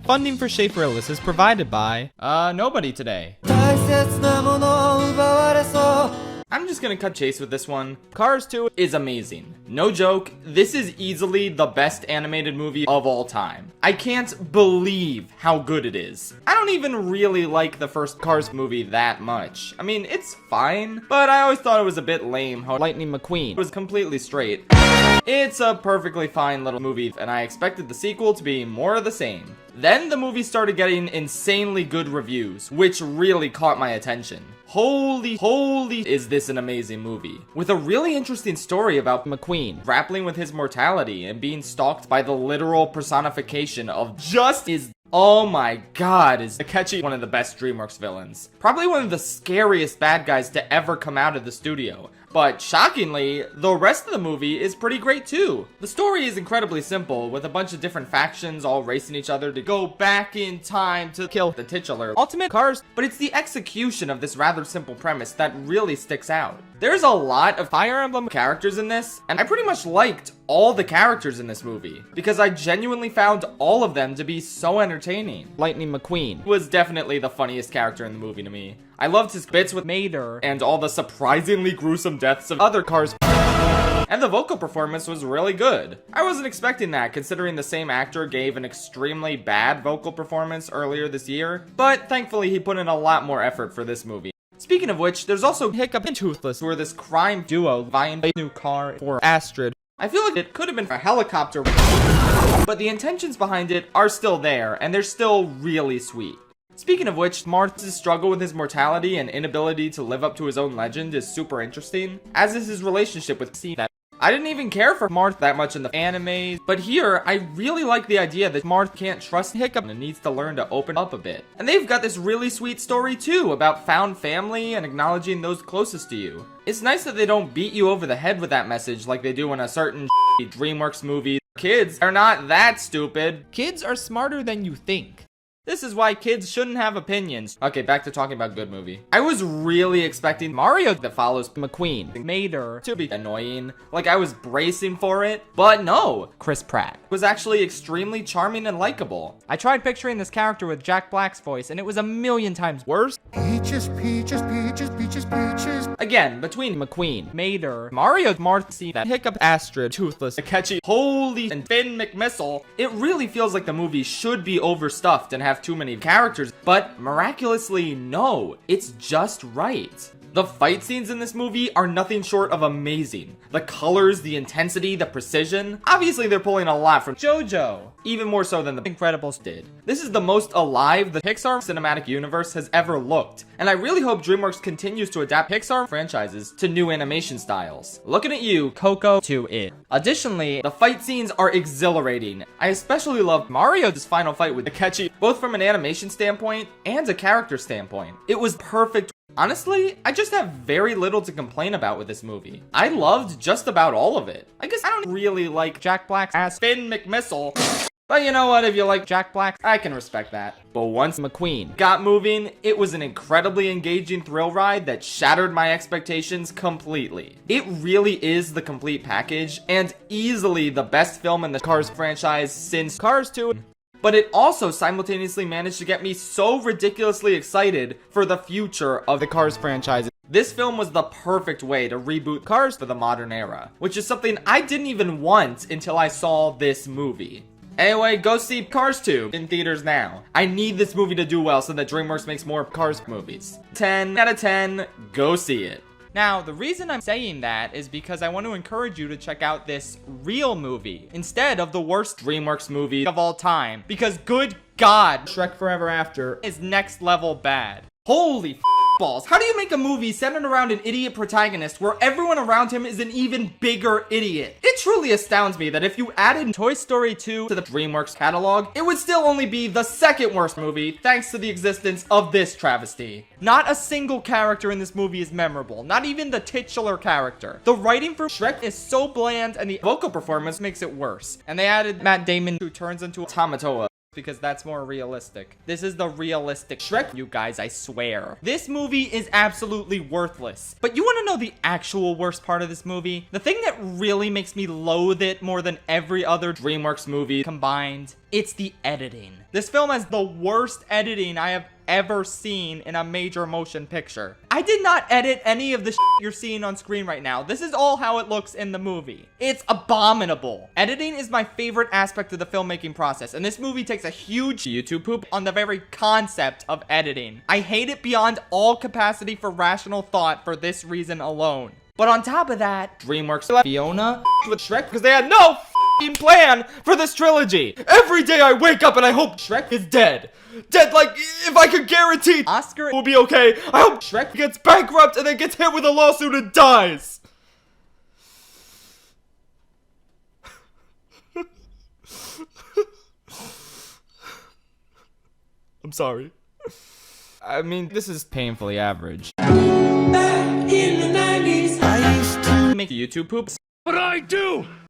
Funding for Schaffrillas is provided by, nobody today. I'm just gonna cut chase with this one. Cars 2 is amazing. No joke, this is easily the best animated movie of all time. I can't believe how good it is. I don't even really like the first Cars movie that much. I mean, it's fine, but I always thought it was a bit lame how Lightning McQueen was completely straight. It's a perfectly fine little movie, and I expected the sequel to be more of the same. Then the movie started getting insanely good reviews, which really caught my attention. Holy is this an amazing movie. With a really interesting story about McQueen grappling with his mortality and being stalked by the literal personification of justice. Oh my god, is Akechi one of the best DreamWorks villains. Probably one of the scariest bad guys to ever come out of the studio. But shockingly, the rest of the movie is pretty great too. The story is incredibly simple, with a bunch of different factions all racing each other to go back in time to kill the titular ultimate Cars, but it's the execution of this rather simple premise that really sticks out. There's a lot of Fire Emblem characters in this, and I pretty much liked all the characters in this movie, because I genuinely found all of them to be so entertaining. Lightning McQueen was definitely the funniest character in the movie to me. I loved his bits with Mater and all the surprisingly gruesome deaths of other Cars. And the vocal performance was really good. I wasn't expecting that, considering the same actor gave an extremely bad vocal performance earlier this year, but thankfully he put in a lot more effort for this movie. Speaking of which, there's also Hiccup and Toothless, who are this crime duo vying a new car for Astrid. I feel like it could have been a helicopter, but the intentions behind it are still there, and they're still really sweet. Speaking of which, Marth's struggle with his mortality and inability to live up to his own legend is super interesting, as is his relationship with C. I didn't even care for Marth that much in the anime, but here, I really like the idea that Marth can't trust Hiccup and needs to learn to open up a bit. And they've got this really sweet story too, about found family and acknowledging those closest to you. It's nice that they don't beat you over the head with that message like they do in a certain DreamWorks movie. Kids are not that stupid. Kids are smarter than you think. This is why kids shouldn't have opinions. Okay, back to talking about good movie. I was really expecting Mario that follows McQueen, Mater, to be annoying. Like, I was bracing for it, but no. Chris Pratt was actually extremely charming and likable. I tried picturing this character with Jack Black's voice, and it was a million times worse. Peaches, peaches, peaches, peaches, peaches. Again, between McQueen, Mater, Mario, Marth, C, that Hiccup, Astrid, Toothless, Akechi, Holy, and Finn McMissile, it really feels like the movie should be overstuffed and have too many characters, but miraculously, no, it's just right. The fight scenes in this movie are nothing short of amazing. The colors, the intensity, the precision. Obviously, they're pulling a lot from JoJo, even more so than The Incredibles did. This is the most alive the Pixar cinematic universe has ever looked, and I really hope DreamWorks continues to adapt Pixar franchises to new animation styles. Looking at you, Coco to it. Additionally, the fight scenes are exhilarating. I especially loved Mario's final fight with Akechi, both from an animation standpoint and a character standpoint. It was perfect. Honestly, I just have very little to complain about with this movie. I loved just about all of it. I guess I don't really like Jack Black's ass Finn McMissile. But you know what, if you like Jack Black, I can respect that. But once McQueen got moving, it was an incredibly engaging thrill ride that shattered my expectations completely. It really is the complete package, and easily the best film in the Cars franchise since Cars 2. But it also simultaneously managed to get me so ridiculously excited for the future of the Cars franchise. This film was the perfect way to reboot Cars for the modern era, which is something I didn't even want until I saw this movie. Anyway, go see Cars 2 in theaters now. I need this movie to do well so that DreamWorks makes more Cars movies. 10 out of 10, go see it. Now, the reason I'm saying that is because I want to encourage you to check out this real movie instead of the worst DreamWorks movie of all time. Because good God, Shrek Forever After is next level bad. Holy balls. How do you make a movie centered around an idiot protagonist where everyone around him is an even bigger idiot? It truly astounds me that if you added Toy Story 2 to the DreamWorks catalog, it would still only be the second worst movie thanks to the existence of this travesty. Not a single character in this movie is memorable, not even the titular character. The writing for Shrek is so bland and the vocal performance makes it worse. And they added Matt Damon, who turns into a Tamatoa. because that's more realistic. This is the realistic Shrek, you guys, I swear. This movie is absolutely worthless. But you want to know the actual worst part of this movie? The thing that really makes me loathe it more than every other DreamWorks movie combined, it's the editing. This film has the worst editing I have ever seen in a major motion picture. I did not edit any of the shit you're seeing on screen right now. This is all how it looks in the movie. It's abominable. Editing is my favorite aspect of the filmmaking process, and this movie takes a huge YouTube poop on the very concept of editing. I hate it beyond all capacity for rational thought for this reason alone. But on top of that, DreamWorks left Fiona with Shrek because they had no plan for this trilogy. Every day I wake up and I hope Shrek is dead. Dead, like, if I could guarantee Oscar will be okay, I hope Shrek gets bankrupt and then gets hit with a lawsuit and dies. I'm sorry. I mean, this is painfully average. Back in the 90s, I used to make YouTube poops. What I do?